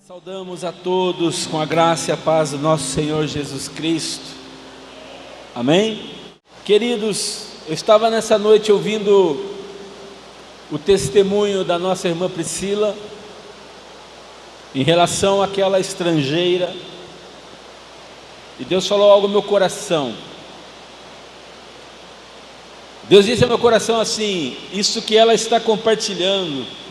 Saudamos a todos com a graça e a paz do nosso Senhor Jesus Cristo. Amém? Queridos, eu estava nessa noite ouvindo o testemunho da nossa irmã Priscila em relação àquela estrangeira, e Deus falou algo no meu coração. Deus disse ao meu coração assim: isso que ela está compartilhando,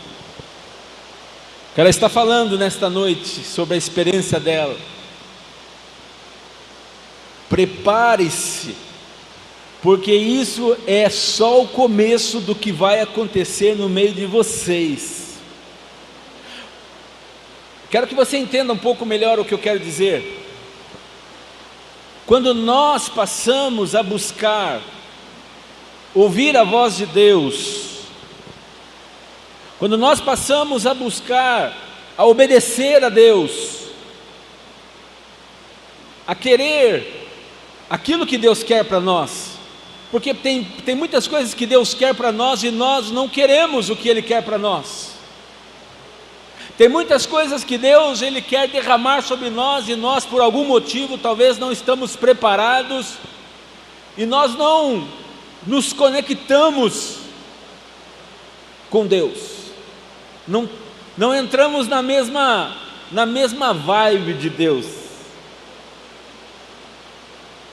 que ela está falando nesta noite sobre a experiência dela, prepare-se, porque isso é só o começo do que vai acontecer no meio de vocês. Quero que você entenda um pouco melhor o que eu quero dizer. Quando nós passamos a buscar ouvir a voz de Deus, quando nós passamos a buscar, a obedecer a Deus, a querer aquilo que Deus quer para nós, porque tem muitas coisas que Deus quer para nós e nós não queremos o que Ele quer para nós. Tem muitas coisas que Deus Ele quer derramar sobre nós e nós por algum motivo talvez não estamos preparados e nós não nos conectamos com Deus. Não entramos na mesma vibe de Deus.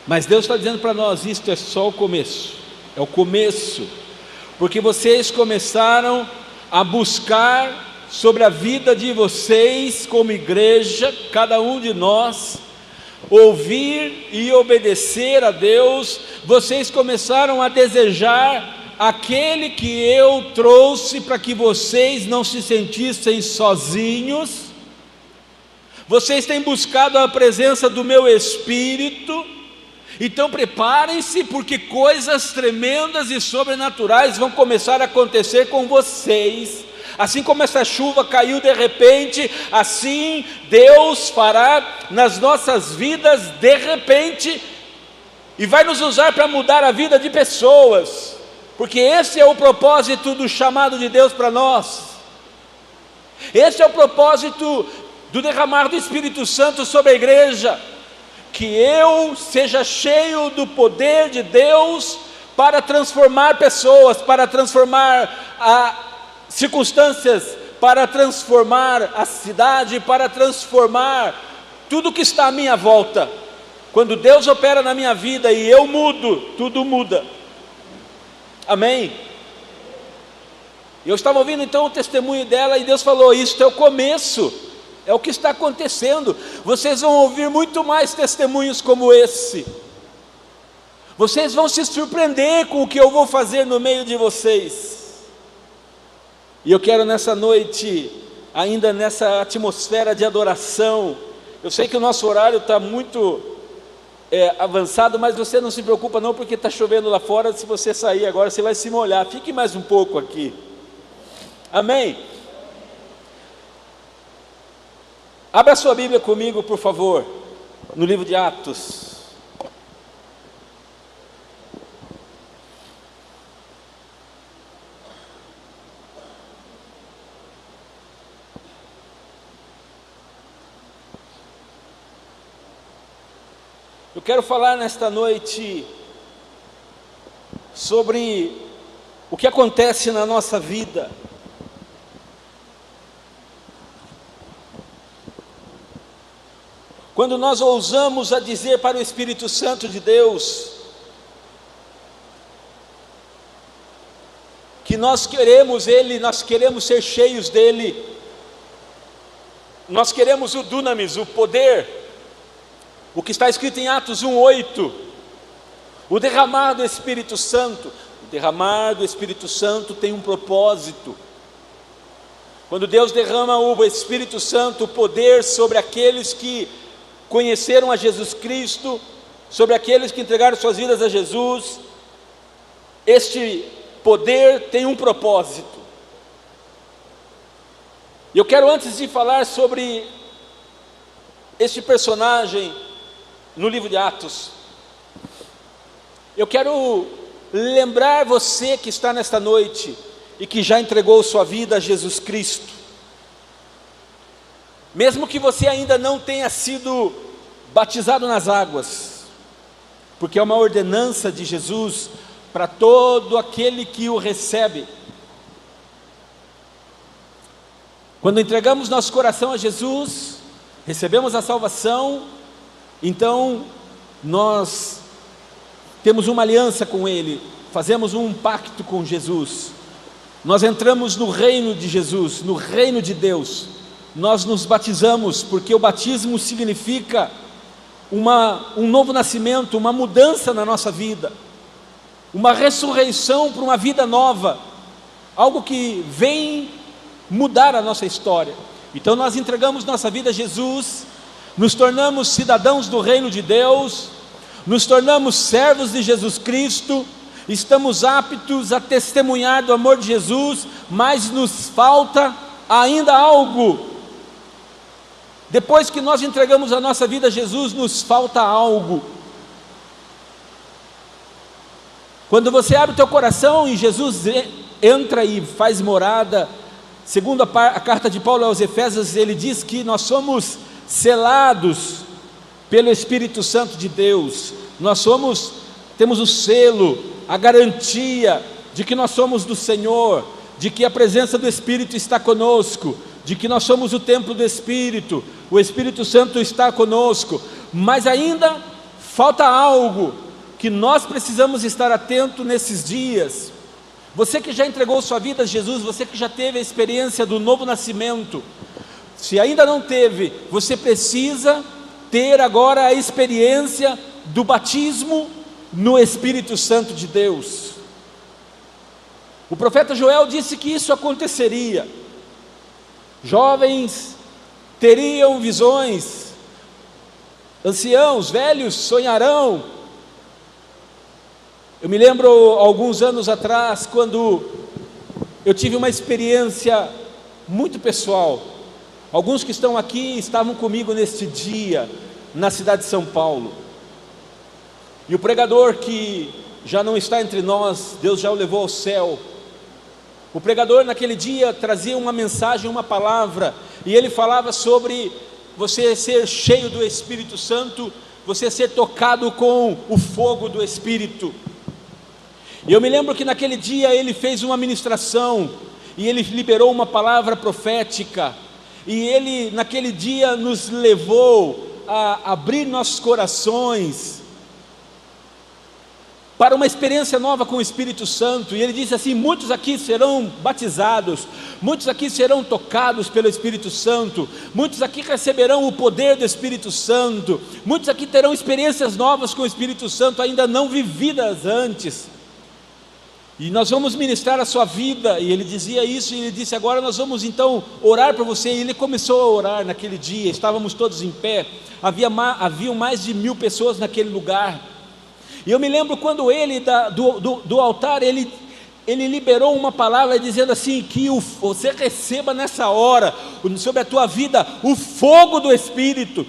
Mas Deus está dizendo para nós: isto é só o começo. É o começo, porque vocês começaram a buscar sobre a vida de vocês como igreja, cada um de nós, ouvir e obedecer a Deus. Vocês começaram a desejar aquele que eu trouxe para que vocês não se sentissem sozinhos. Vocês têm buscado a presença do meu Espírito. Então preparem-se, porque coisas tremendas e sobrenaturais vão começar a acontecer com vocês. Assim como essa chuva caiu de repente, assim Deus fará nas nossas vidas de repente, e vai nos usar para mudar a vida de pessoas. Porque esse é o propósito do chamado de Deus para nós. Esse é o propósito do derramar do Espírito Santo sobre a igreja. Que eu seja cheio do poder de Deus para transformar pessoas, para transformar circunstâncias, para transformar a cidade, para transformar tudo que está à minha volta. Quando Deus opera na minha vida e eu mudo, tudo muda. Amém? Eu estava ouvindo então o testemunho dela e Deus falou: isto é o começo, é o que está acontecendo. Vocês vão ouvir muito mais testemunhos como esse. Vocês vão se surpreender com o que eu vou fazer no meio de vocês. E eu quero nessa noite, ainda nessa atmosfera de adoração, eu sei que o nosso horário está muito avançado, mas você não se preocupa não, porque está chovendo lá fora. Se você sair agora, você vai se molhar. Fique mais um pouco aqui. Amém? Abra sua Bíblia comigo, por favor, no livro de Atos. Eu quero falar nesta noite sobre o que acontece na nossa vida quando nós ousamos a dizer para o Espírito Santo de Deus que nós queremos Ele, nós queremos ser cheios dEle, nós queremos o dunamis, o poder, o que está escrito em Atos 1:8, o derramar do Espírito Santo. O derramar do Espírito Santo tem um propósito. Quando Deus derrama o Espírito Santo, o poder sobre aqueles que conheceram a Jesus Cristo, sobre aqueles que entregaram suas vidas a Jesus, este poder tem um propósito. E eu quero, antes de falar sobre este personagem no livro de Atos, eu quero lembrar você que está nesta noite e que já entregou sua vida a Jesus Cristo, mesmo que você ainda não tenha sido batizado nas águas, porque é uma ordenança de Jesus para todo aquele que o recebe. Quando entregamos nosso coração a Jesus, recebemos a salvação, então nós temos uma aliança com Ele, fazemos um pacto com Jesus, nós entramos no reino de Jesus, no reino de Deus, nós nos batizamos, porque o batismo significa um novo nascimento, uma mudança na nossa vida, uma ressurreição para uma vida nova, algo que vem mudar a nossa história. Então nós entregamos nossa vida a Jesus, nos tornamos cidadãos do reino de Deus, nos tornamos servos de Jesus Cristo, estamos aptos a testemunhar do amor de Jesus, mas nos falta ainda algo. Depois que nós entregamos a nossa vida a Jesus, nos falta algo. Quando você abre o teu coração e Jesus entra e faz morada, segundo a carta de Paulo aos Efésios, ele diz que nós somos selados pelo Espírito Santo de Deus, temos o selo, a garantia de que nós somos do Senhor, de que a presença do Espírito está conosco, de que nós somos o templo do Espírito, o Espírito Santo está conosco, mas ainda falta algo que nós precisamos estar atento nesses dias. Você que já entregou sua vida a Jesus, você que já teve a experiência do novo nascimento, se ainda não teve, você precisa ter agora a experiência do batismo no Espírito Santo de Deus. O profeta Joel disse que isso aconteceria. Jovens teriam visões, anciãos, velhos sonharão. Eu me lembro alguns anos atrás, quando eu tive uma experiência muito pessoal. Alguns que estão aqui estavam comigo neste dia, na cidade de São Paulo. E o pregador que já não está entre nós, Deus já o levou ao céu. O pregador naquele dia trazia uma mensagem, uma palavra, e ele falava sobre você ser cheio do Espírito Santo, você ser tocado com o fogo do Espírito. E eu me lembro que naquele dia ele fez uma ministração, e ele liberou uma palavra profética, e ele naquele dia nos levou a abrir nossos corações para uma experiência nova com o Espírito Santo. E ele disse assim: muitos aqui serão batizados, muitos aqui serão tocados pelo Espírito Santo, muitos aqui receberão o poder do Espírito Santo, muitos aqui terão experiências novas com o Espírito Santo, ainda não vividas antes, e nós vamos ministrar a sua vida. E ele dizia isso, e ele disse: agora nós vamos então orar por você. E ele começou a orar naquele dia, estávamos todos em pé, haviam mais de 1000 pessoas naquele lugar. E eu me lembro quando ele, do altar, ele liberou uma palavra dizendo assim, que você receba nessa hora, sobre a tua vida, o fogo do Espírito,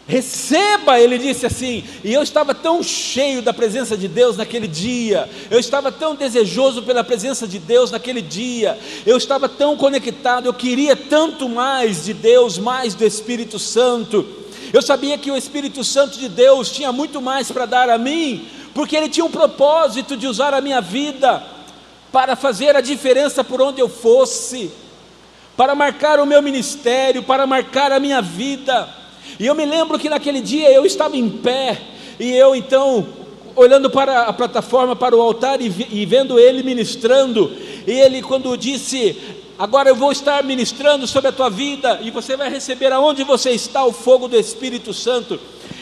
receba, ele disse assim. E eu estava tão cheio da presença de Deus naquele dia, eu estava tão desejoso pela presença de Deus naquele dia, eu estava tão conectado, eu queria tanto mais de Deus, mais do Espírito Santo. Eu sabia que o Espírito Santo de Deus tinha muito mais para dar a mim, porque Ele tinha um propósito de usar a minha vida para fazer a diferença por onde eu fosse, para marcar o meu ministério, para marcar a minha vida. E eu me lembro que naquele dia eu estava em pé, e eu então, olhando para a plataforma, para o altar, e vendo ele ministrando, e ele quando disse: agora eu vou estar ministrando sobre a tua vida, e você vai receber aonde você está o fogo do Espírito Santo.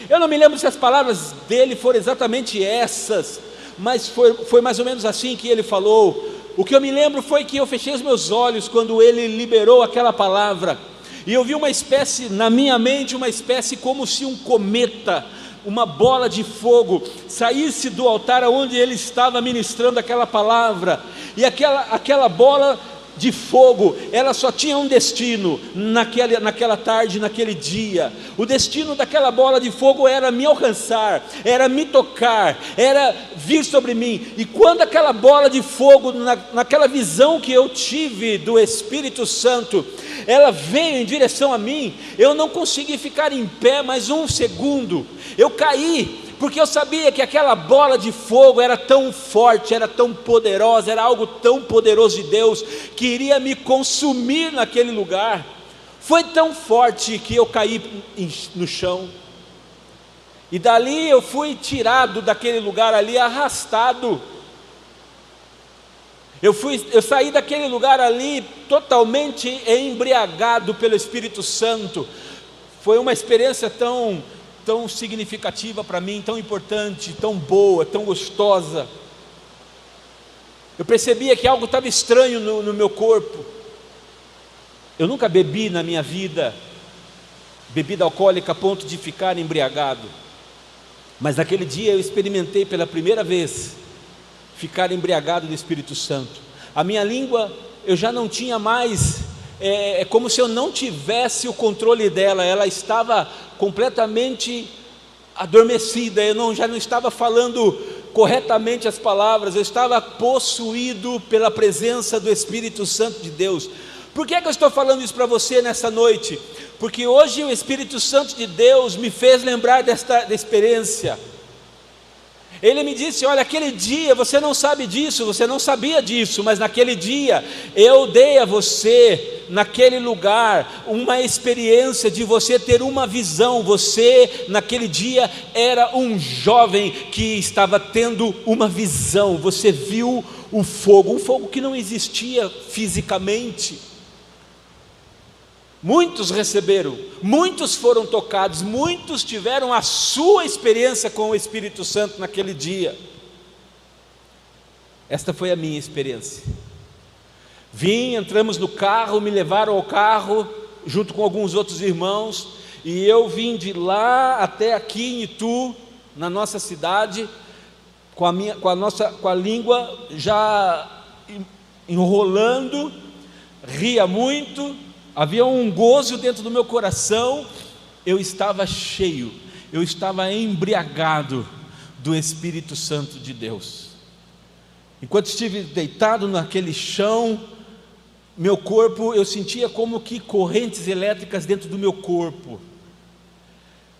Eu não me lembro se as palavras dele foram exatamente essas, mas foi mais ou menos assim que ele falou. O que eu me lembro foi que eu fechei os meus olhos quando ele liberou aquela palavra, e eu vi uma espécie, na minha mente, uma espécie como se um cometa, uma bola de fogo, saísse do altar onde ele estava ministrando aquela palavra, e aquela bola de fogo, ela só tinha um destino, naquela tarde, naquele dia. O destino daquela bola de fogo era me alcançar, era me tocar, era vir sobre mim. E quando aquela bola de fogo, naquela visão que eu tive do Espírito Santo, ela veio em direção a mim, eu não consegui ficar em pé mais um segundo, eu caí, porque eu sabia que aquela bola de fogo era tão forte, era tão poderosa, era algo tão poderoso de Deus, que iria me consumir naquele lugar. Foi tão forte que eu caí no chão, e dali eu fui tirado daquele lugar ali, arrastado. Eu saí daquele lugar ali totalmente embriagado pelo Espírito Santo. Foi uma experiência tão significativa para mim, tão importante, tão boa, tão gostosa. Eu percebia que algo estava estranho no meu corpo. Eu nunca bebi na minha vida bebida alcoólica a ponto de ficar embriagado, mas naquele dia eu experimentei pela primeira vez ficar embriagado do Espírito Santo. A minha língua, eu já não tinha mais, é como se eu não tivesse o controle dela, ela estava completamente adormecida, já não estava falando corretamente as palavras, eu estava possuído pela presença do Espírito Santo de Deus. Por que eu estou falando isso para você nessa noite? Porque hoje o Espírito Santo de Deus me fez lembrar desta experiência. Ele me disse: olha, aquele dia você não sabe disso, você não sabia disso, mas naquele dia eu dei a você, naquele lugar, uma experiência de você ter uma visão. Você naquele dia era um jovem que estava tendo uma visão. Você viu o fogo, um fogo que não existia fisicamente. Muitos receberam, muitos foram tocados, muitos tiveram a sua experiência com o Espírito Santo naquele dia. Esta foi a minha experiência. Entramos no carro, me levaram ao carro, junto com alguns outros irmãos, e eu vim de lá até aqui em Itu, na nossa cidade, com a língua já enrolando, ria muito. Havia um gozo dentro do meu coração. Eu estava cheio, eu estava embriagado do Espírito Santo de Deus. Enquanto estive deitado naquele chão, meu corpo, eu sentia como que correntes elétricas dentro do meu corpo.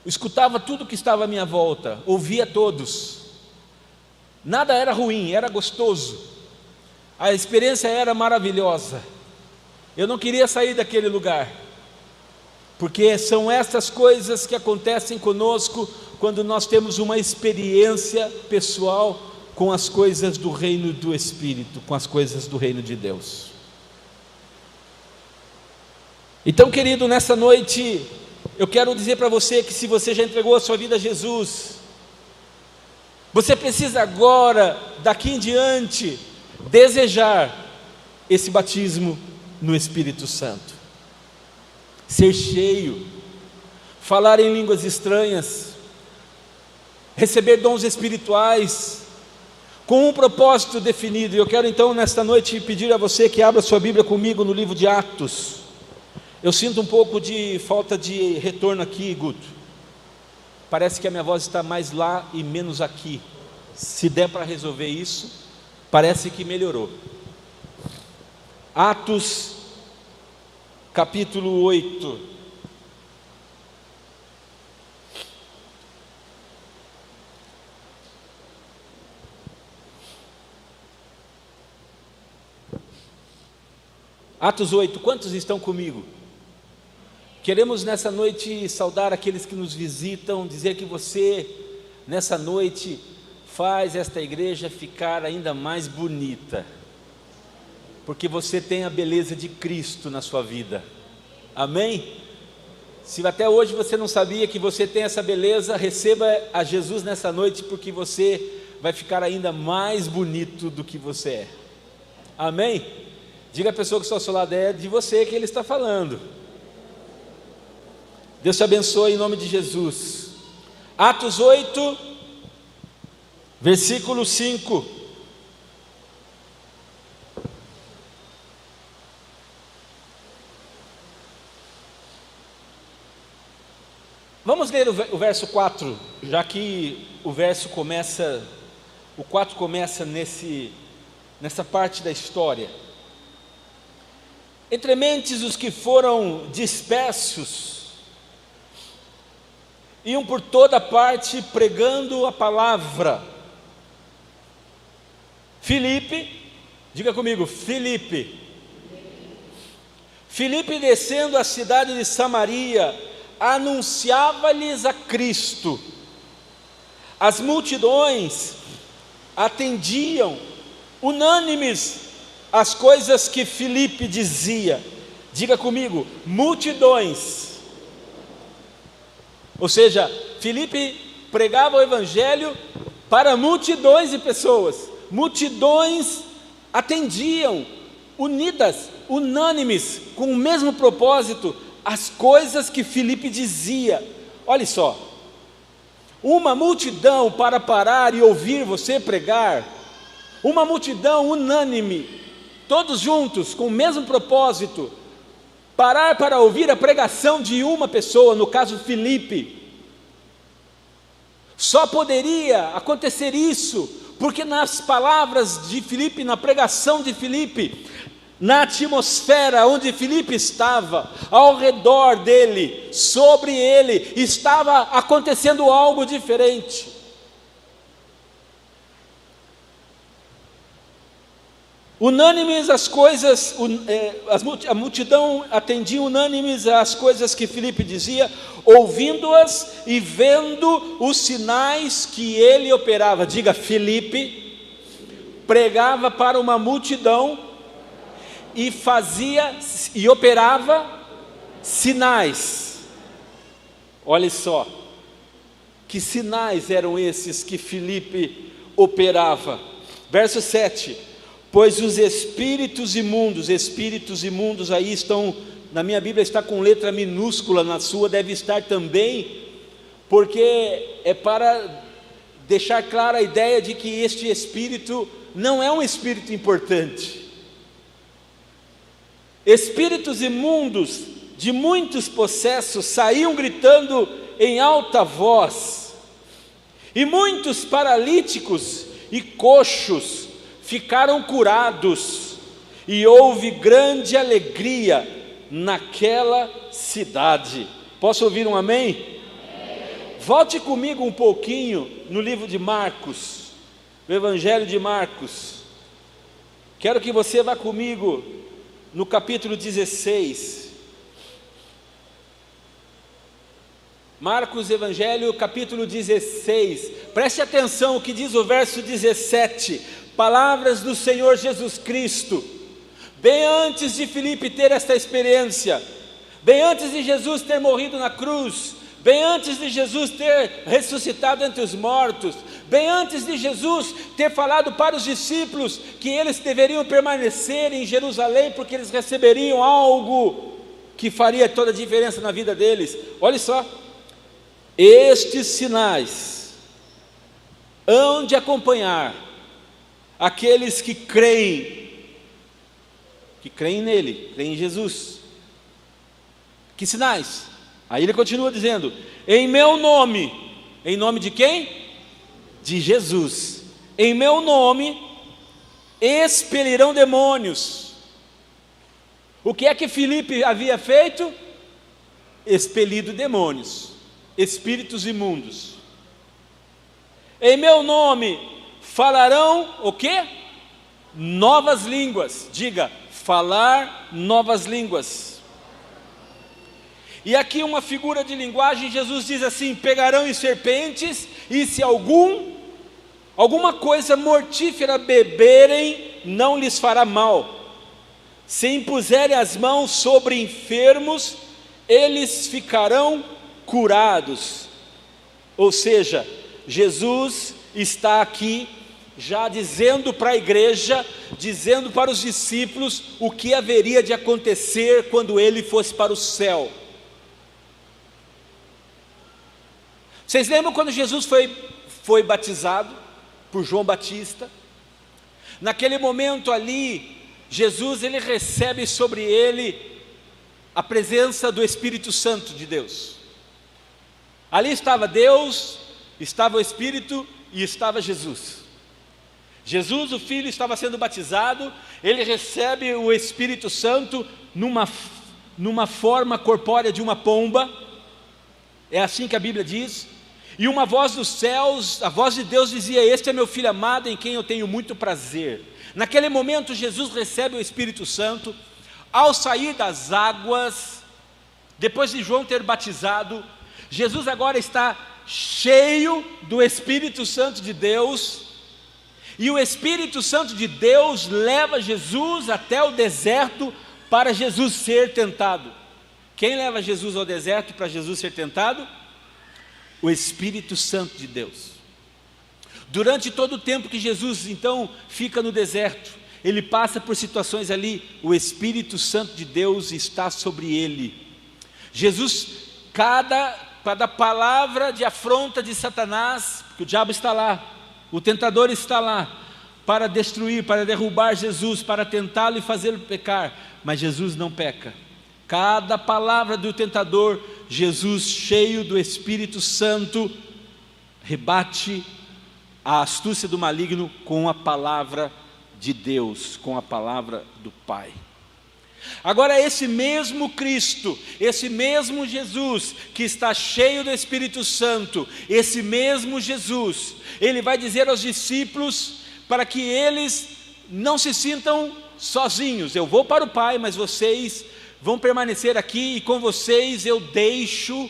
Eu escutava tudo que estava à minha volta, ouvia todos. Nada era ruim, era gostoso. A experiência era maravilhosa. Eu não queria sair daquele lugar, porque são essas coisas que acontecem conosco quando nós temos uma experiência pessoal com as coisas do reino do Espírito, com as coisas do reino de Deus. Então, querido, nessa noite eu quero dizer para você que se você já entregou a sua vida a Jesus, você precisa agora, daqui em diante, desejar esse batismo no Espírito Santo, ser cheio, falar em línguas estranhas, receber dons espirituais, com um propósito definido. Eu quero então nesta noite pedir a você que abra sua Bíblia comigo no livro de Atos. Eu sinto um pouco de falta de retorno aqui, Guto. Parece que a minha voz está mais lá e menos aqui. Se der para resolver isso, parece que melhorou. Atos, capítulo 8. Atos 8, quantos estão comigo? Queremos nessa noite saudar aqueles que nos visitam, dizer que você, nessa noite, faz esta igreja ficar ainda mais bonita, porque você tem a beleza de Cristo na sua vida, amém? Se até hoje você não sabia que você tem essa beleza, receba a Jesus nessa noite, porque você vai ficar ainda mais bonito do que você é, amém? Diga à pessoa que está ao seu lado, é de você que ele está falando. Deus te abençoe em nome de Jesus. Atos 8, versículo 5. Vamos ler o verso 4, já que o 4 começa nessa parte da história. Entre mentes os que foram dispersos, iam por toda parte pregando a palavra. Filipe, diga comigo, Filipe, descendo à cidade de Samaria, anunciava-lhes a Cristo. As multidões atendiam, unânimes, as coisas que Filipe dizia. Diga comigo, multidões. Ou seja, Filipe pregava o evangelho para multidões de pessoas. Multidões atendiam, unidas, unânimes, com o mesmo propósito, as coisas que Filipe dizia. Olha só, uma multidão para parar e ouvir você pregar, uma multidão unânime, todos juntos, com o mesmo propósito, parar para ouvir a pregação de uma pessoa, no caso Filipe. Só poderia acontecer isso porque nas palavras de Filipe, na pregação de Filipe, na atmosfera onde Filipe estava, ao redor dele, sobre ele, estava acontecendo algo diferente. Unânimes as coisas, a multidão atendia unânimes às coisas que Filipe dizia, ouvindo-as e vendo os sinais que ele operava. Diga, Filipe pregava para uma multidão e operava sinais. Olha só, que sinais eram esses que Filipe operava? Verso 7: pois os espíritos imundos aí estão, na minha Bíblia está com letra minúscula, na sua deve estar também, porque é para deixar clara a ideia de que este espírito não é um espírito importante. Espíritos imundos de muitos possessos saíam gritando em alta voz, e muitos paralíticos e coxos ficaram curados, e houve grande alegria naquela cidade. Posso ouvir um amém? Amém. Volte comigo um pouquinho no livro de Marcos, no Evangelho de Marcos. Quero que você vá comigo no capítulo 16. Marcos, Evangelho, capítulo 16. Preste atenção o que diz o verso 17. Palavras do Senhor Jesus Cristo, bem antes de Filipe ter esta experiência, bem antes de Jesus ter morrido na cruz, bem antes de Jesus ter ressuscitado entre os mortos, bem antes de Jesus ter falado para os discípulos que eles deveriam permanecer em Jerusalém, porque eles receberiam algo que faria toda a diferença na vida deles. Olha só, estes sinais hão de acompanhar aqueles que creem nele, creem em Jesus. Que sinais? Aí ele continua dizendo, em meu nome. Em nome de quem? De Jesus. Em meu nome expelirão demônios. O que é que Filipe havia feito? Expelido demônios, espíritos imundos. Em meu nome falarão o quê? Novas línguas. Diga, falar novas línguas. E aqui uma figura de linguagem, Jesus diz assim, pegarão em serpentes, e se alguma coisa mortífera beberem, não lhes fará mal. Se impuserem as mãos sobre enfermos, eles ficarão curados. Ou seja, Jesus está aqui já dizendo para a igreja, dizendo para os discípulos o que haveria de acontecer quando ele fosse para o céu. Vocês lembram quando Jesus foi batizado por João Batista? Naquele momento ali, Jesus ele recebe sobre ele a presença do Espírito Santo de Deus. Ali estava Deus, estava o Espírito e estava Jesus. Jesus, o Filho, estava sendo batizado, ele recebe o Espírito Santo numa forma corpórea de uma pomba, é assim que a Bíblia diz, e uma voz dos céus, a voz de Deus dizia: este é meu Filho amado, em quem eu tenho muito prazer. Naquele momento Jesus recebe o Espírito Santo. Ao sair das águas, depois de João ter batizado, Jesus agora está cheio do Espírito Santo de Deus, e o Espírito Santo de Deus leva Jesus até o deserto para Jesus ser tentado. Quem leva Jesus ao deserto para Jesus ser tentado? O Espírito Santo de Deus. Durante todo o tempo que Jesus então fica no deserto, ele passa por situações ali, o Espírito Santo de Deus está sobre ele. Jesus, cada palavra de afronta de Satanás, porque o diabo está lá, o tentador está lá, para destruir, para derrubar Jesus, para tentá-lo e fazê-lo pecar, mas Jesus não peca. Cada palavra do tentador, Jesus, cheio do Espírito Santo, rebate a astúcia do maligno com a palavra de Deus, com a palavra do Pai. Agora esse mesmo Cristo, esse mesmo Jesus que está cheio do Espírito Santo, esse mesmo Jesus, ele vai dizer aos discípulos para que eles não se sintam sozinhos. Eu vou para o Pai, mas vocês vão permanecer aqui, e com vocês eu deixo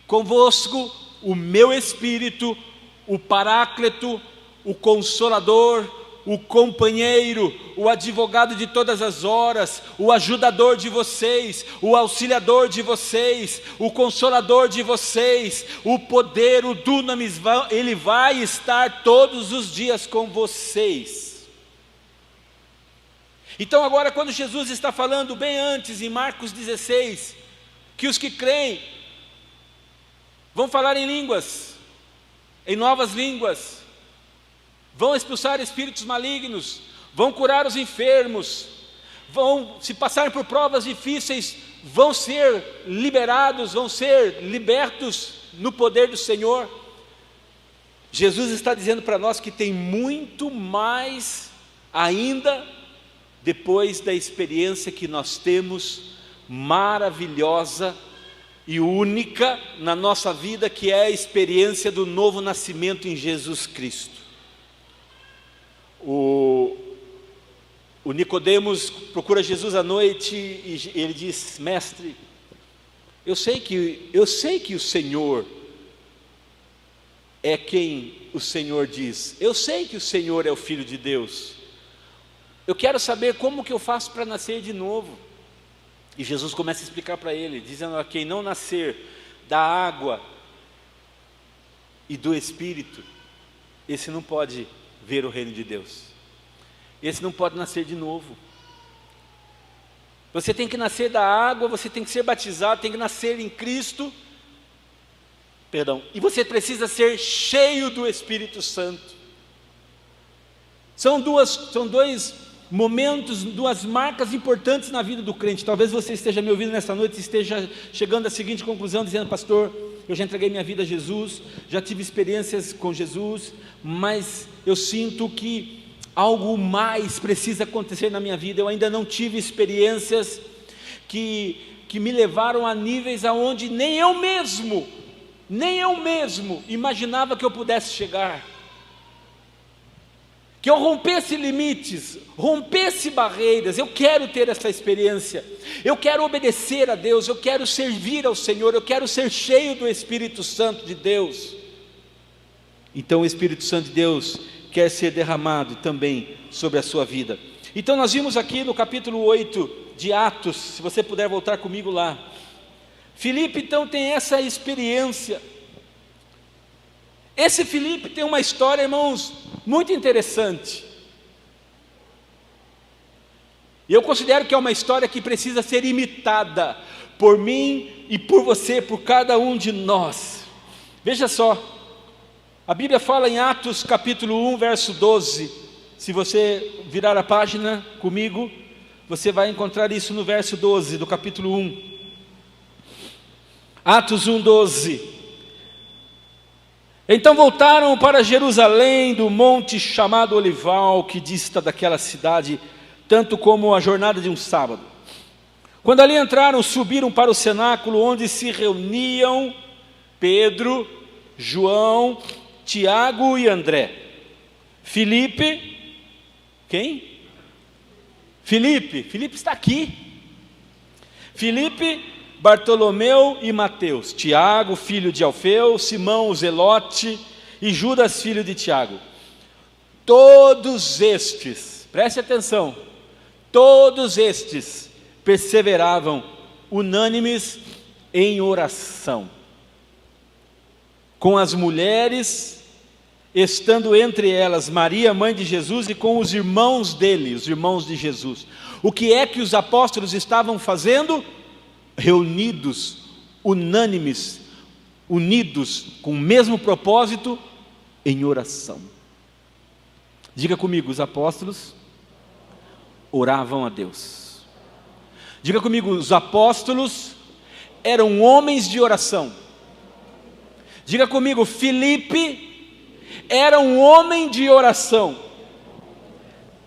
convosco o meu Espírito, o Paráclito, o Consolador, o companheiro, o advogado de todas as horas, o ajudador de vocês, o auxiliador de vocês, o consolador de vocês, o poder, o dunamis, ele vai estar todos os dias com vocês. Então agora, quando Jesus está falando bem antes, em Marcos 16, que os que creem vão falar em línguas, em novas línguas, vão expulsar espíritos malignos, vão curar os enfermos, vão, se passarem por provas difíceis, vão ser liberados, vão ser libertos no poder do Senhor. Jesus está dizendo para nós que tem muito mais ainda, depois da experiência que nós temos, maravilhosa e única na nossa vida, que é a experiência do novo nascimento em Jesus Cristo. O Nicodemos procura Jesus à noite e ele diz: mestre, eu sei que o Senhor é quem o Senhor diz, eu sei que o Senhor é o Filho de Deus, eu quero saber como que eu faço para nascer de novo. E Jesus começa a explicar para ele, dizendo: a quem não nascer da água e do Espírito, esse não pode ver o reino de Deus, esse não pode nascer de novo. Você tem que nascer da água, você tem que ser batizado, tem que nascer em Cristo, e você precisa ser cheio do Espírito Santo. São dois momentos, duas marcas importantes na vida do crente. Talvez você esteja me ouvindo nessa noite e esteja chegando à seguinte conclusão, dizendo: pastor, eu já entreguei minha vida a Jesus, já tive experiências com Jesus, mas eu sinto que algo mais precisa acontecer na minha vida. Eu ainda não tive experiências que me levaram a níveis aonde nem eu mesmo imaginava que eu pudesse chegar, que eu rompesse limites, rompesse barreiras. Eu quero ter essa experiência, eu quero obedecer a Deus, eu quero servir ao Senhor, eu quero ser cheio do Espírito Santo de Deus. Então o Espírito Santo de Deus quer ser derramado também sobre a sua vida. Então nós vimos aqui no capítulo 8 de Atos, se você puder voltar comigo lá, Filipe então tem essa experiência. Esse Filipe tem uma história, irmãos, muito interessante, e eu considero que é uma história que precisa ser imitada por mim e por você, por cada um de nós. Veja só, a Bíblia fala em Atos capítulo 1, verso 12, se você virar a página comigo, você vai encontrar isso no verso 12 do capítulo 1, Atos 1, 12, Então voltaram para Jerusalém, do monte chamado Olival, que dista daquela cidade, tanto como a jornada de um sábado. Quando ali entraram, subiram para o cenáculo, onde se reuniam Pedro, João, Tiago e André. Filipe, quem? Filipe está aqui. Filipe, Bartolomeu e Mateus, Tiago, filho de Alfeu, Simão o Zelote e Judas, filho de Tiago. Todos estes, preste atenção, todos estes perseveravam unânimes em oração, com as mulheres, estando entre elas Maria, mãe de Jesus, e com os irmãos dele, os irmãos de Jesus. O que é que os apóstolos estavam fazendo? Reunidos, unânimes, unidos, com o mesmo propósito, em oração. Diga comigo, os apóstolos oravam a Deus. Diga comigo, os apóstolos eram homens de oração. Diga comigo, Filipe era um homem de oração.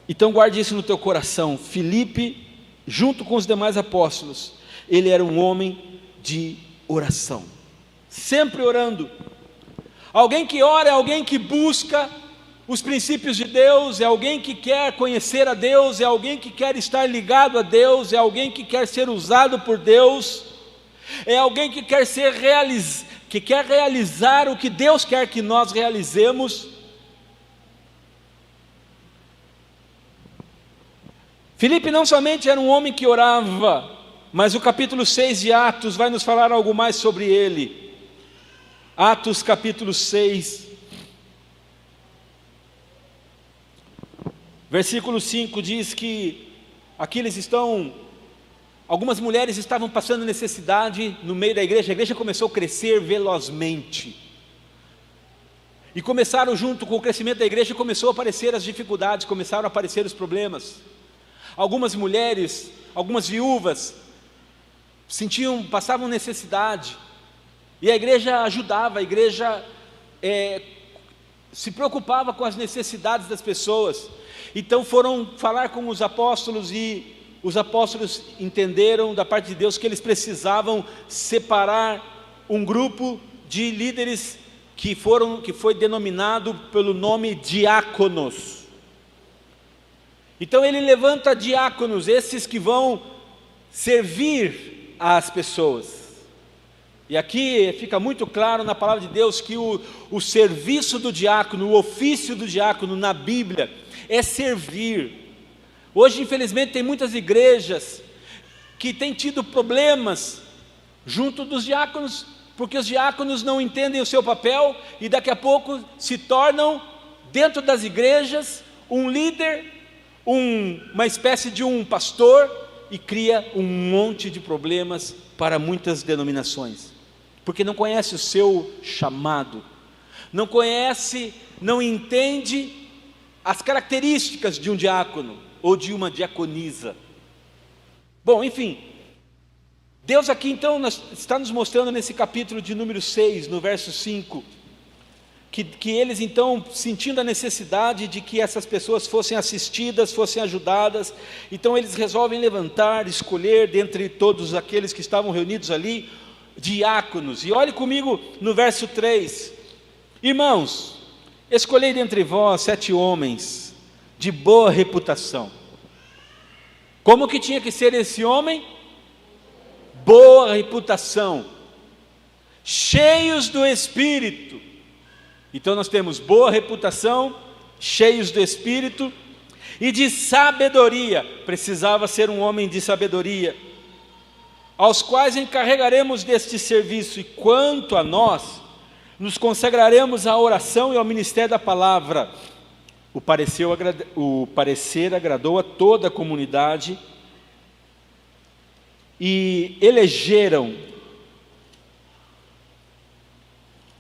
Então guarde isso no teu coração. Filipe, junto com os demais apóstolos, ele era um homem de oração, sempre orando. Alguém que ora é alguém que busca os princípios de Deus, é alguém que quer conhecer a Deus, é alguém que quer estar ligado a Deus, é alguém que quer ser usado por Deus, é alguém que quer realizar o que Deus quer que nós realizemos. Filipe não somente era um homem que orava, mas o capítulo 6 de Atos vai nos falar algo mais sobre ele. Atos capítulo 6, versículo 5 diz que algumas mulheres estavam passando necessidade no meio da igreja. A igreja começou a crescer velozmente, e começaram, junto com o crescimento da igreja, começou a aparecer as dificuldades, começaram a aparecer os problemas. Algumas mulheres, algumas viúvas, passavam necessidade, e a igreja ajudava, a igreja se preocupava com as necessidades das pessoas. Então foram falar com os apóstolos, e os apóstolos entenderam da parte de Deus que eles precisavam separar um grupo de líderes que foi denominado pelo nome diáconos. Então ele levanta diáconos, esses que vão servir às pessoas. E aqui fica muito claro na palavra de Deus que o serviço do diácono, o ofício do diácono na Bíblia é servir. Hoje, infelizmente, tem muitas igrejas que têm tido problemas junto dos diáconos, porque os diáconos não entendem o seu papel, e daqui a pouco se tornam, dentro das igrejas, um líder, uma espécie de um pastor, e cria um monte de problemas para muitas denominações, porque não conhece o seu chamado, não entende as características de um diácono ou de uma diaconisa. Bom, enfim, Deus aqui então está nos mostrando nesse capítulo de número 6, no verso 5, que eles então, sentindo a necessidade de que essas pessoas fossem assistidas, fossem ajudadas, então eles resolvem escolher dentre todos aqueles que estavam reunidos ali, diáconos. E olhe comigo no verso 3: irmãos, escolhei dentre vós 7 homens de boa reputação. Como que tinha que ser esse homem? Boa reputação, cheios do Espírito. Então nós temos boa reputação, cheios do Espírito e de sabedoria. Precisava ser um homem de sabedoria, aos quais encarregaremos deste serviço. E quanto a nós, nos consagraremos à oração e ao ministério da palavra. O parecer agradou a toda a comunidade, e elegeram,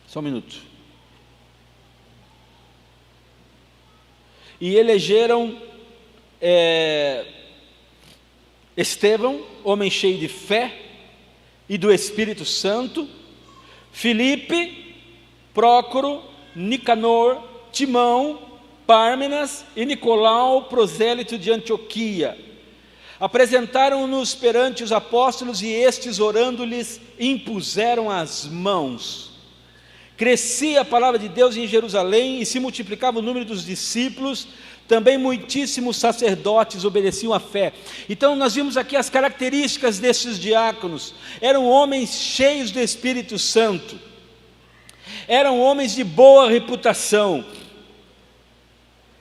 só um minuto, Estevão, homem cheio de fé e do Espírito Santo, Filipe, Prócoro, Nicanor, Timão, Pármenas e Nicolau, prosélito de Antioquia. Apresentaram-nos perante os apóstolos e estes, orando-lhes, impuseram as mãos. Crescia a palavra de Deus em Jerusalém e se multiplicava o número dos discípulos, também muitíssimos sacerdotes obedeciam à fé. Então nós vimos aqui as características desses diáconos. Eram homens cheios do Espírito Santo, eram homens de boa reputação.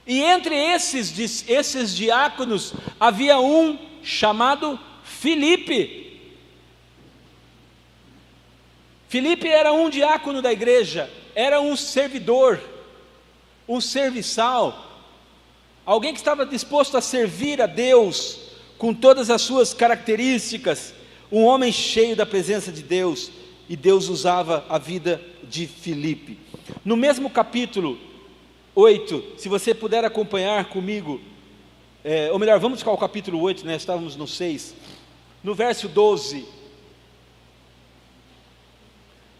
E entre esses diáconos havia um chamado Filipe. Filipe era um diácono da igreja, era um servidor, um serviçal, alguém que estava disposto a servir a Deus com todas as suas características, um homem cheio da presença de Deus, e Deus usava a vida de Filipe. No mesmo capítulo 8, se você puder acompanhar comigo, ou melhor, vamos buscar o capítulo 8, né? Estávamos no 6, no verso 12,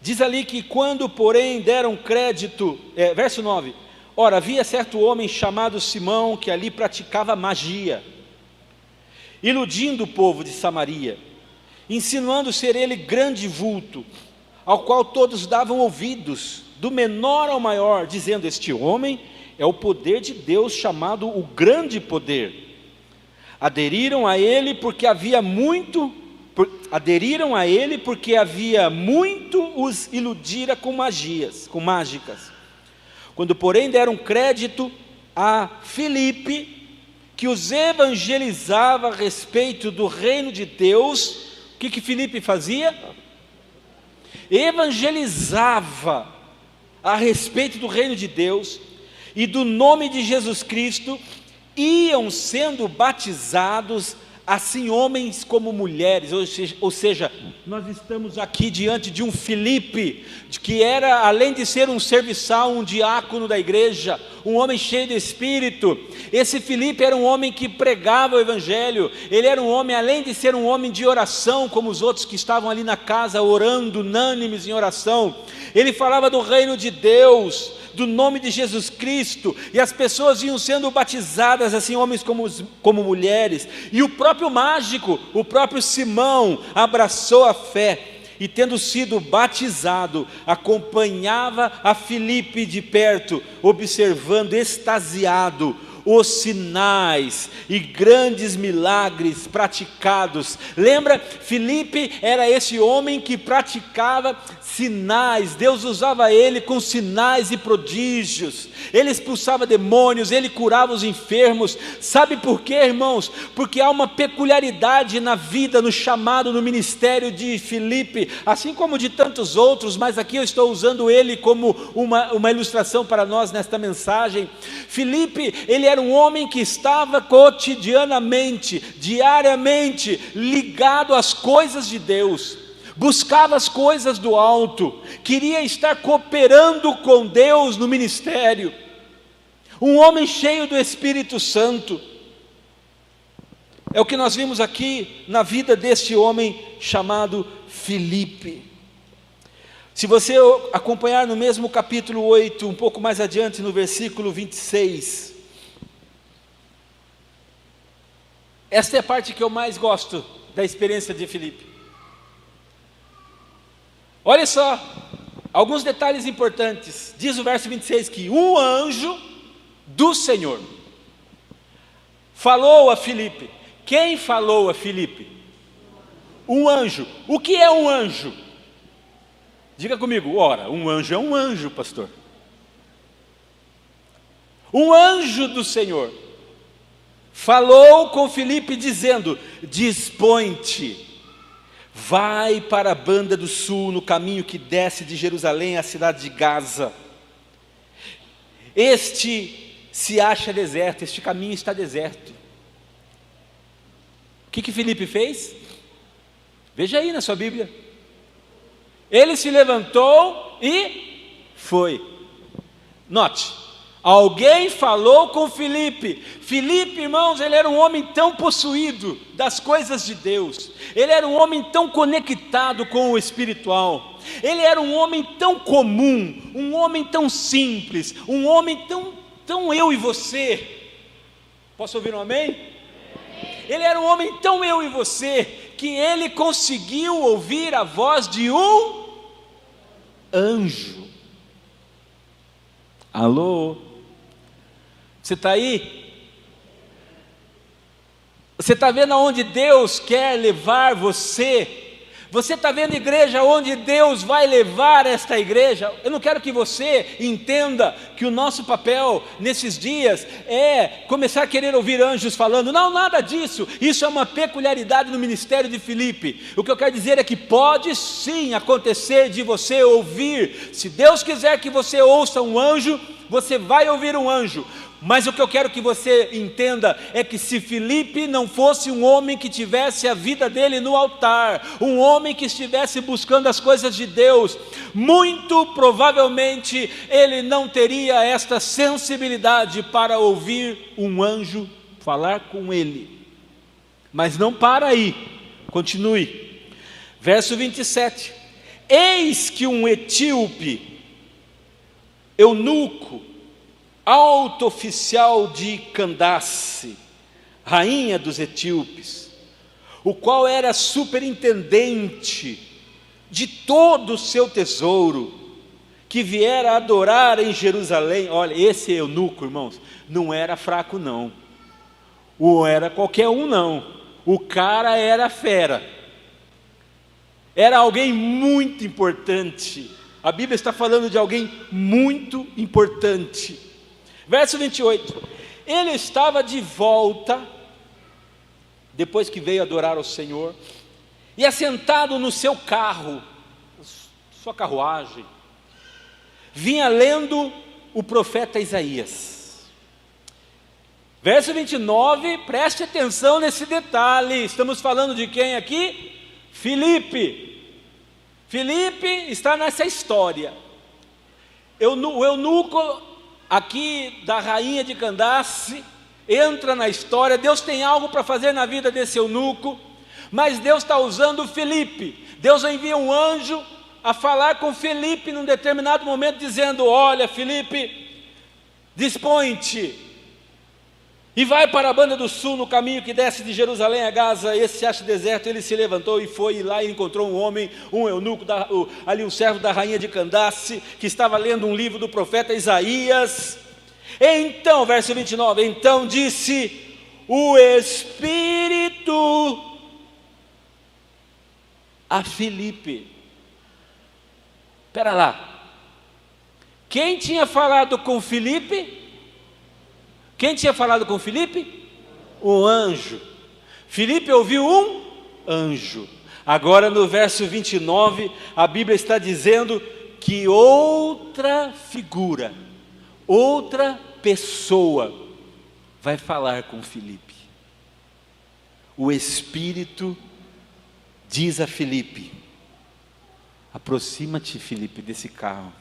diz ali que quando porém deram crédito, verso 9, ora, havia certo homem chamado Simão, que ali praticava magia, iludindo o povo de Samaria, insinuando ser ele grande vulto, ao qual todos davam ouvidos, do menor ao maior, dizendo: este homem é o poder de Deus, chamado o grande poder. Aderiram a ele porque havia muito os iludira com mágicas. Quando porém deram crédito a Filipe, que os evangelizava a respeito do reino de Deus, o que Filipe fazia? Evangelizava a respeito do reino de Deus e do nome de Jesus Cristo, iam sendo batizados, assim homens como mulheres, ou seja, nós estamos aqui diante de um Filipe, que era, além de ser um serviçal, um diácono da igreja, um homem cheio de Espírito. Esse Filipe era um homem que pregava o Evangelho, ele era um homem, além de ser um homem de oração, como os outros que estavam ali na casa, orando, unânimes em oração, ele falava do reino de Deus, do nome de Jesus Cristo, e as pessoas iam sendo batizadas, assim homens como mulheres, e o próprio mágico, o próprio Simão, abraçou a fé, e tendo sido batizado, acompanhava a Filipe de perto, observando extasiado os sinais e grandes milagres praticados. Lembra? Filipe era esse homem que praticava sinais. Deus usava ele com sinais e prodígios. Ele expulsava demônios, ele curava os enfermos. Sabe por quê, irmãos? Porque há uma peculiaridade na vida, no chamado, no ministério de Filipe, assim como de tantos outros, mas aqui eu estou usando ele como uma ilustração para nós nesta mensagem. Filipe, ele era um homem que estava cotidianamente, diariamente, ligado às coisas de Deus, buscava as coisas do alto, queria estar cooperando com Deus no ministério, um homem cheio do Espírito Santo. É o que nós vimos aqui na vida deste homem chamado Filipe. Se você acompanhar no mesmo capítulo 8, um pouco mais adiante, no versículo 26, esta é a parte que eu mais gosto da experiência de Filipe. Olha só, alguns detalhes importantes. Diz o verso 26 que um anjo do Senhor falou a Filipe. Quem falou a Filipe? Um anjo. O que é um anjo? Diga comigo. Ora, um anjo é um anjo, pastor. Um anjo do Senhor falou com Filipe dizendo: dispõe-te, vai para a banda do sul, no caminho que desce de Jerusalém à cidade de Gaza. Este se acha deserto, este caminho está deserto. O que Filipe fez? Veja aí na sua Bíblia. Ele se levantou e foi. Note, Alguém falou com Filipe. Filipe, irmãos, ele era um homem tão possuído das coisas de Deus. Ele era um homem tão conectado com o espiritual. Ele era um homem tão comum, um homem tão simples, um homem tão eu e você. Posso ouvir um amém? Ele era um homem tão eu e você, que ele conseguiu ouvir a voz de um anjo. Alô? Você está aí? Você está vendo aonde Deus quer levar você? Você está vendo a igreja onde Deus vai levar esta igreja? Eu não quero que você entenda que o nosso papel nesses dias é começar a querer ouvir anjos falando. Não, nada disso. Isso é uma peculiaridade no ministério de Filipe. O que eu quero dizer é que pode sim acontecer de você ouvir. Se Deus quiser que você ouça um anjo, você vai ouvir um anjo. Mas o que eu quero que você entenda é que se Filipe não fosse um homem que tivesse a vida dele no altar, um homem que estivesse buscando as coisas de Deus, muito provavelmente ele não teria esta sensibilidade para ouvir um anjo falar com ele. Mas não para aí, continue. Verso 27. Eis que um etíope, eunuco, alto oficial de Candace, rainha dos etíopes, o qual era superintendente de todo o seu tesouro, que viera adorar em Jerusalém. Olha, esse eunuco, irmãos, não era fraco não, ou era qualquer um não, o cara era fera, era alguém muito importante. A Bíblia está falando de alguém muito importante. Verso 28, ele estava de volta, depois que veio adorar ao Senhor, e assentado no seu carro, sua carruagem, vinha lendo o profeta Isaías. Verso 29, preste atenção nesse detalhe, estamos falando de quem aqui? Filipe. Filipe está nessa história. O eunuco aqui da rainha de Candace entra na história. Deus tem algo para fazer na vida desse eunuco, mas Deus está usando Filipe. Deus envia um anjo a falar com Filipe num determinado momento, dizendo: olha, Filipe, dispõe-te e vai para a banda do sul, no caminho que desce de Jerusalém a Gaza. Esse se acha deserto. Ele se levantou e foi, e lá encontrou um homem, um eunuco, ali um servo da rainha de Candace, que estava lendo um livro do profeta Isaías. Então, verso 29, então disse o Espírito a Filipe. Espera lá, quem tinha falado com Filipe? Quem tinha falado com Filipe? Um anjo. Filipe ouviu um anjo. Agora no verso 29, a Bíblia está dizendo que outra figura, outra pessoa vai falar com Filipe. O Espírito diz a Filipe: aproxima-te, Filipe, desse carro.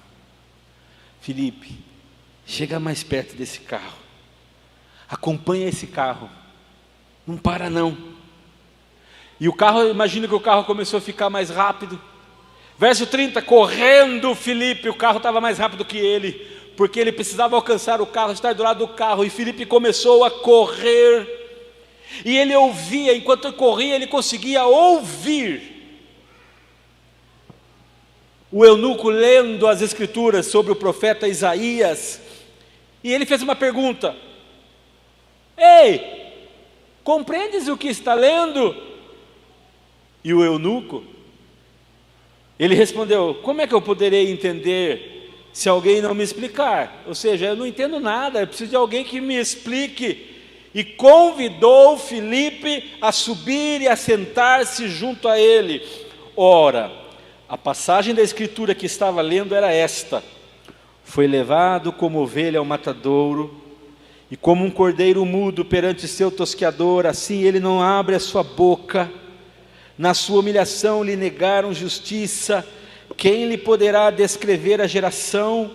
Filipe, chega mais perto desse carro. Acompanha esse carro, não para não. E o carro, imagina que o carro começou a ficar mais rápido. Verso 30, correndo Filipe, o carro estava mais rápido que ele, porque ele precisava alcançar o carro, estar do lado do carro. E Filipe começou a correr, e ele ouvia, enquanto ele corria, ele conseguia ouvir o eunuco lendo as escrituras sobre o profeta Isaías. E ele fez uma pergunta: ei, compreendes o que está lendo? E o eunuco, ele respondeu: como é que eu poderei entender se alguém não me explicar? Ou seja, eu não entendo nada, eu preciso de alguém que me explique. E convidou Filipe a subir e a sentar-se junto a ele. Ora, a passagem da escritura que estava lendo era esta: foi levado como ovelha ao matadouro, e como um cordeiro mudo perante seu tosqueador, assim ele não abre a sua boca. Na sua humilhação lhe negaram justiça. Quem lhe poderá descrever a geração?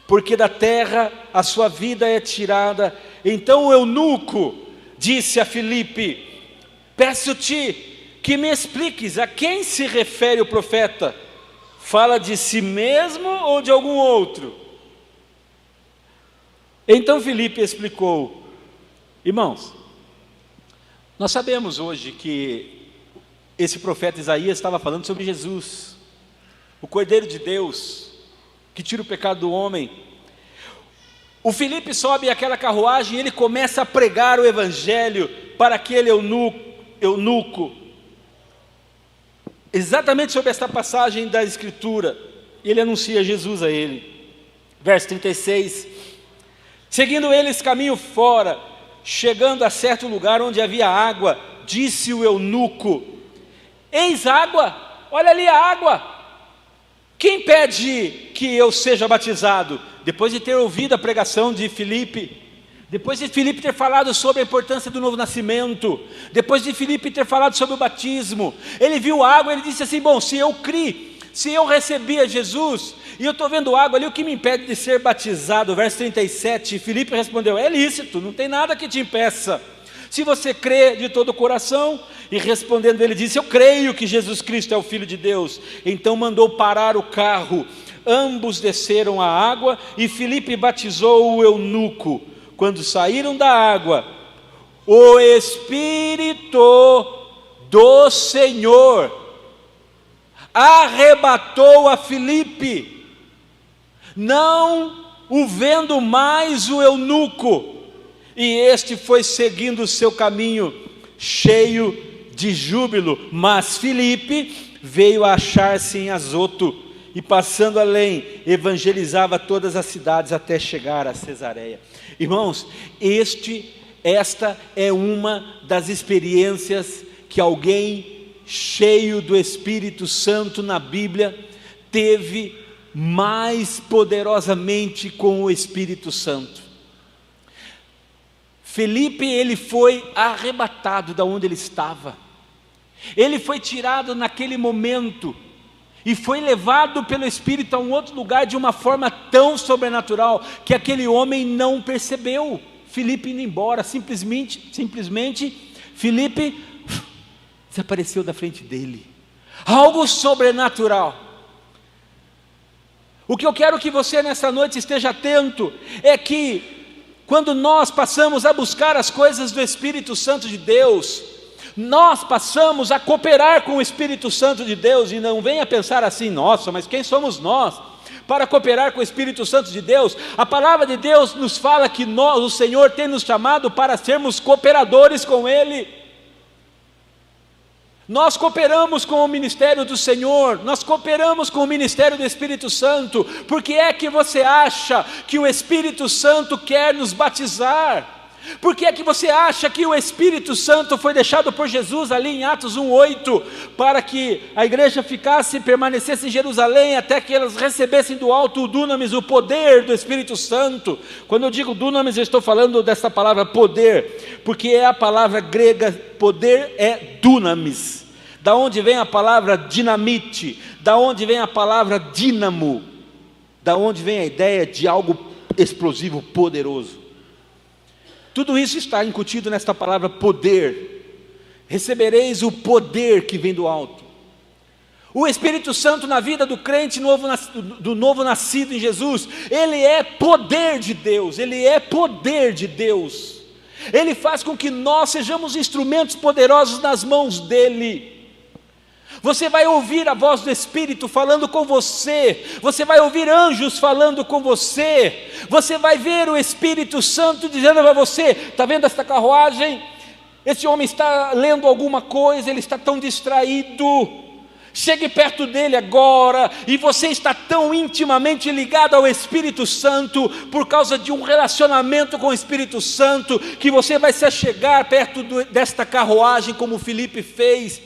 porque da terra a sua vida é tirada. Então o eunuco disse a Filipe: peço-te que me expliques a quem se refere o profeta. Fala de si mesmo ou de algum outro? Então Filipe explicou: irmãos, nós sabemos hoje que esse profeta Isaías estava falando sobre Jesus, o Cordeiro de Deus, que tira o pecado do homem. O Filipe sobe àquela carruagem e ele começa a pregar o evangelho para aquele eunuco, exatamente sobre esta passagem da Escritura. Ele anuncia Jesus a ele. Verso 36: seguindo eles caminho fora, chegando a certo lugar onde havia água, disse o eunuco: eis água, olha ali a água. Quem pede que eu seja batizado? Depois de ter ouvido a pregação de Filipe, depois de Filipe ter falado sobre a importância do novo nascimento, depois de Filipe ter falado sobre o batismo, ele viu água, ele disse assim: bom, se eu criei, se eu recebi a Jesus, e eu estou vendo água ali, o que me impede de ser batizado? Verso 37, Filipe respondeu: é lícito, não tem nada que te impeça, se você crê de todo o coração. E respondendo ele disse: eu creio que Jesus Cristo é o Filho de Deus. Então mandou parar o carro, ambos desceram à água, e Filipe batizou o eunuco. Quando saíram da água, o Espírito do Senhor arrebatou a Filipe, não o vendo mais o eunuco, e este foi seguindo o seu caminho, cheio de júbilo. Mas Filipe veio a achar-se em Azoto, e passando além, evangelizava todas as cidades até chegar a Cesareia. Irmãos, esta é uma das experiências que alguém cheio do Espírito Santo na Bíblia teve mais poderosamente com o Espírito Santo. Filipe, ele foi arrebatado da onde ele estava, ele foi tirado naquele momento, e foi levado pelo Espírito a um outro lugar de uma forma tão sobrenatural, que aquele homem não percebeu Filipe indo embora. Simplesmente Filipe desapareceu da frente dele, algo sobrenatural. O que eu quero que você nessa noite esteja atento, é que quando nós passamos a buscar as coisas do Espírito Santo de Deus, nós passamos a cooperar com o Espírito Santo de Deus. E não venha pensar assim: nossa, mas quem somos nós para cooperar com o Espírito Santo de Deus? A palavra de Deus nos fala que o Senhor tem nos chamado para sermos cooperadores com Ele. Nós cooperamos com o ministério do Senhor, nós cooperamos com o ministério do Espírito Santo. Por que é que você acha que o Espírito Santo quer nos batizar? Por que é que você acha que o Espírito Santo foi deixado por Jesus ali em Atos 1:8, para que a igreja permanecesse em Jerusalém, até que elas recebessem do alto o dunamis, o poder do Espírito Santo? Quando eu digo dunamis, eu estou falando dessa palavra poder, porque é a palavra grega, poder é dunamis, da onde vem a palavra dinamite, da onde vem a palavra dínamo, da onde vem a ideia de algo explosivo, poderoso. Tudo isso está incutido nesta palavra poder. Recebereis o poder que vem do alto. O Espírito Santo na vida do crente do novo nascido em Jesus, ele é poder de Deus, ele é poder de Deus. Ele faz com que nós sejamos instrumentos poderosos nas mãos dele. Você vai ouvir a voz do Espírito falando com você, você vai ouvir anjos falando com você, você vai ver o Espírito Santo dizendo para você: está vendo esta carruagem? Esse homem está lendo alguma coisa, ele está tão distraído, chegue perto dele agora. E você está tão intimamente ligado ao Espírito Santo, por causa de um relacionamento com o Espírito Santo, que você vai se achegar perto desta carruagem, como Filipe fez.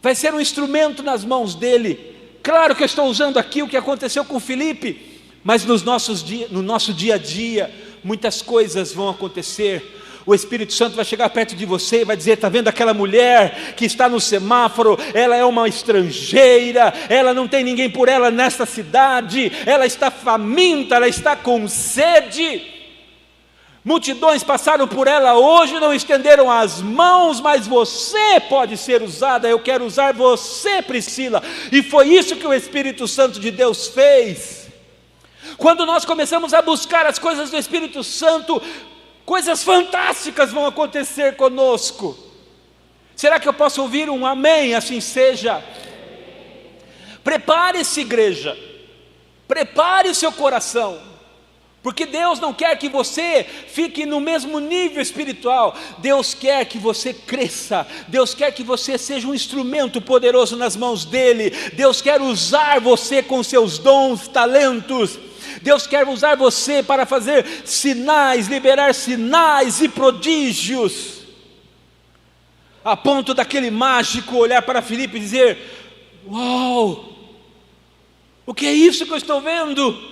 Vai ser um instrumento nas mãos dele. Claro que eu estou usando aqui o que aconteceu com Filipe, mas no nosso dia a dia, muitas coisas vão acontecer. O Espírito Santo vai chegar perto de você e vai dizer: está vendo aquela mulher que está no semáforo? Ela é uma estrangeira, ela não tem ninguém por ela nesta cidade, ela está faminta, ela está com sede. Multidões passaram por ela hoje, não estenderam as mãos, mas você pode ser usada. Eu quero usar você, Priscila. E foi isso que o Espírito Santo de Deus fez. Quando nós começamos a buscar as coisas do Espírito Santo, coisas fantásticas vão acontecer conosco. Será que eu posso ouvir um amém? Assim seja. Prepare-se, igreja, prepare o seu coração, porque Deus não quer que você fique no mesmo nível espiritual. Deus quer que você cresça, Deus quer que você seja um instrumento poderoso nas mãos dEle. Deus quer usar você com seus dons, talentos. Deus quer usar você para fazer sinais, liberar sinais e prodígios, a ponto daquele mágico olhar para Filipe e dizer: uau, o que é isso que eu estou vendo?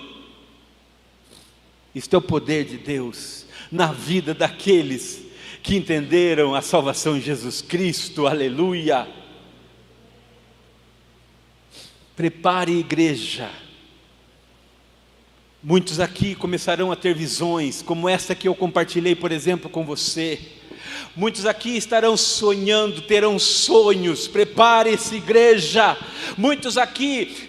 Isto é o poder de Deus na vida daqueles que entenderam a salvação em Jesus Cristo. Aleluia. Prepare, igreja. Muitos aqui começarão a ter visões, como essa que eu compartilhei, por exemplo, com você. Muitos aqui estarão sonhando, terão sonhos. Prepare-se, igreja. Muitos aqui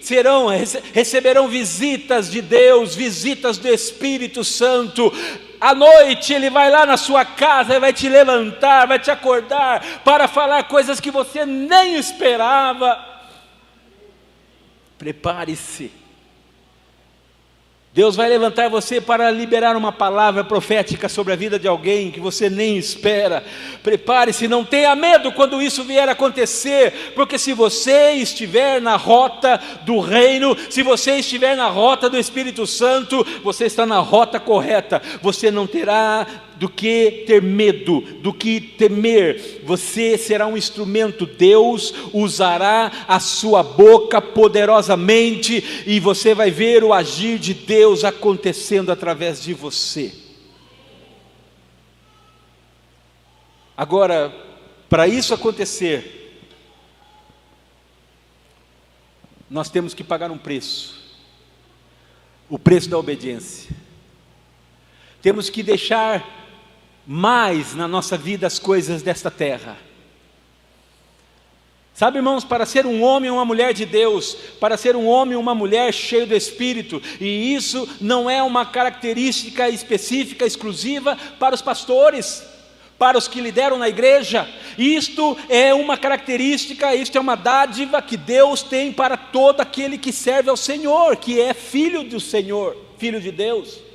receberão visitas de Deus, visitas do Espírito Santo. À noite Ele vai lá na sua casa, vai te levantar, vai te acordar para falar coisas que você nem esperava. Prepare-se. Deus vai levantar você para liberar uma palavra profética sobre a vida de alguém que você nem espera. Prepare-se, não tenha medo quando isso vier a acontecer, porque se você estiver na rota do reino, se você estiver na rota do Espírito Santo, você está na rota correta. Você não terá do que ter medo, do que temer. Você será um instrumento. Deus usará a sua boca poderosamente e você vai ver o agir de Deus acontecendo através de você. Agora, para isso acontecer, nós temos que pagar um preço. O preço da obediência. Temos que deixar mais na nossa vida as coisas desta terra. Sabe, irmãos, para ser um homem ou uma mulher de Deus, para ser um homem ou uma mulher cheio do Espírito, e isso não é uma característica específica, exclusiva para os pastores, para os que lideram na igreja. Isto é uma característica, isto é uma dádiva que Deus tem para todo aquele que serve ao Senhor, que é filho do Senhor, filho de Deus.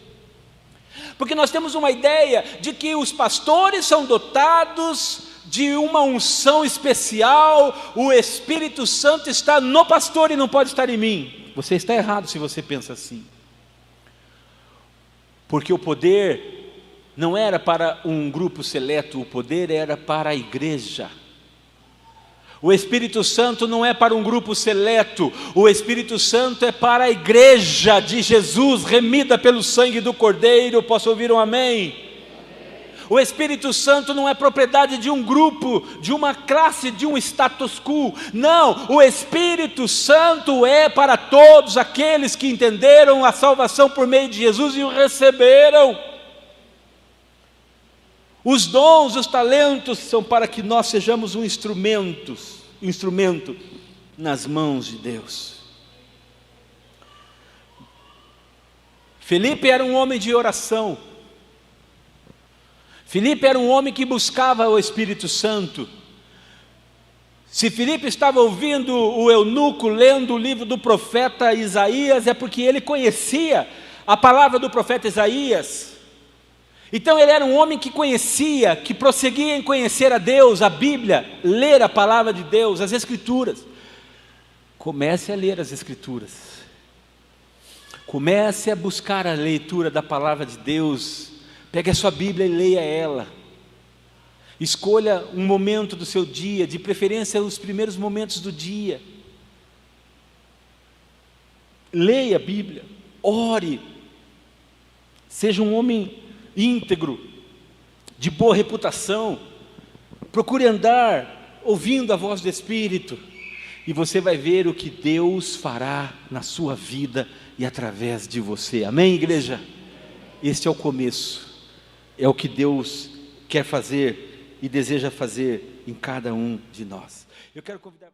Porque nós temos uma ideia de que os pastores são dotados de uma unção especial, o Espírito Santo está no pastor e não pode estar em mim. Você está errado se você pensa assim. Porque o poder não era para um grupo seleto, o poder era para a igreja. O Espírito Santo não é para um grupo seleto, o Espírito Santo é para a igreja de Jesus, remida pelo sangue do Cordeiro. Posso ouvir um amém? O Espírito Santo não é propriedade de um grupo, de uma classe, de um status quo. Não, o Espírito Santo é para todos aqueles que entenderam a salvação por meio de Jesus e o receberam. Os dons, os talentos são para que nós sejamos um instrumento nas mãos de Deus. Filipe era um homem de oração. Filipe era um homem que buscava o Espírito Santo. Se Filipe estava ouvindo o eunuco lendo o livro do profeta Isaías, é porque ele conhecia a palavra do profeta Isaías. Então ele era um homem que conhecia, que prosseguia em conhecer a Deus, a Bíblia, ler a palavra de Deus, as Escrituras. Comece a ler as Escrituras. Comece a buscar a leitura da palavra de Deus. Pegue a sua Bíblia e leia ela. Escolha um momento do seu dia, de preferência os primeiros momentos do dia. Leia a Bíblia, ore, seja um homem íntegro, de boa reputação. Procure andar ouvindo a voz do Espírito, e você vai ver o que Deus fará na sua vida e através de você. Amém, igreja? Este é o começo, é o que Deus quer fazer e deseja fazer em cada um de nós. Eu quero convidar